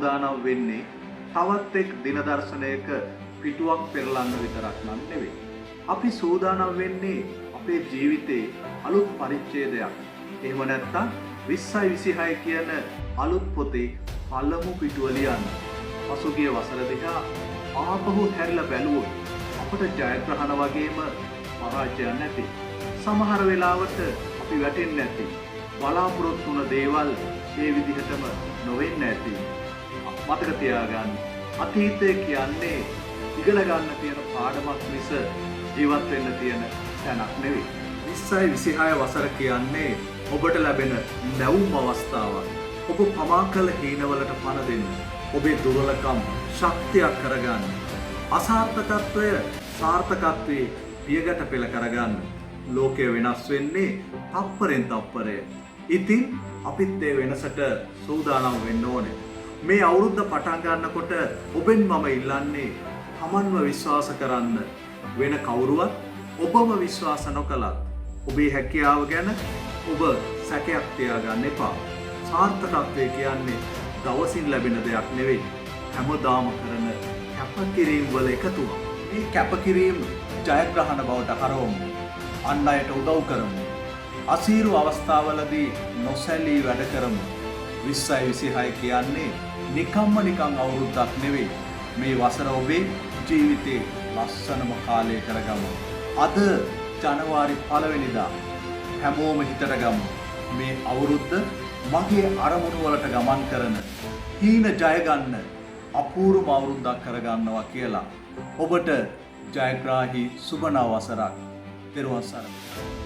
සූදානම් වෙන්නේ තවත් එක් දින දර්ශනයක පිටුවක් පෙරලන්න විතරක් නම් නෙවෙයි. අපි සූදානම් වෙන්නේ අපේ ජීවිතේ අලුත් පරිච්ඡේදයක්. එහෙම නැත්නම් 2026 කියන අලුත් පොතේ පළමු පිටුව ලියන්න. පසුගිය වසර දිහා ආපහු හැරිලා බැලුවොත් අපට ජයග්‍රහණ වගේම පරාජය නැති. සමහර වෙලාවට අපි වැටෙන්නේ නැති. බලාපොරොත්තු වුණ දේවල් ඒ විදිහටම නොවෙන්නේ නැති. මතක තියාගන්න. අතීතය කියන්නේ ඉගෙන ගන්න තියෙන පාඩමක් මිස ජීවත් වෙන්න තියෙන තැනක් නෙවෙයි. 2026 වසර කියන්නේ ඔබට ලැබෙන නැවුම් අවස්ථාවක්. ඔබ පමා කළ හීනවලට පණ දෙන්න. ඔබේ දුර්වලකම් ශක්තියක් කරගන්න. අසාර්ථකත්වය සාර්ථකත්වයේ පියගැට පෙළ කරගන්න. ලෝකය වෙනස් වෙන්නේ තප්පරෙන් තප්පරය. ඉතින් අපිත් ඒ වෙනසට සූදානම් වෙන්න ඕනේ. මේ අවුරුද්ද පටන් ගන්නකොට ඔබෙන් මම ඉල්ලන්නේ තමන්ව විශ්වාස කරන්න. වෙන කවුරුවත් ඔබම විශ්වාස නොකලත් ඔබේ හැකියාව ගැන ඔබ සැකයක් තියාගන්න එපා. සාර්ථකත්වය කියන්නේ දවසින් ලැබෙන දෙයක් නෙවෙයි. හැමදාම කරන කැපකිරීම් වල එකතුවක්. මේ කැපකිරීම් ජයග්‍රහණ බවට හරවමු. අන් අයට උදව් කරමු. අසීරු අවස්ථාවලදී නොසැලී වැඩ කරමු. 2026 කියන්නේ නිකම්ම නිකං අවුරුද්දක් නෙවෙයි. මේ වසර ඔබේ ජීවිතේ ලස්සනම කාලය කරගමු. අද ජනවාරි 1 වෙනිදා හැමෝම හිතට ගමු. මේ අවුරුද්ද මගේ අරමුණු වලට ගමන් කරන හීන ජය ගන්න අපූර්වම අවුරුද්දක් කරගන්නවා කියලා. ඔබට ජයග්‍රාහී සුබ නව වසරක්. පෙරවන් සරණයි.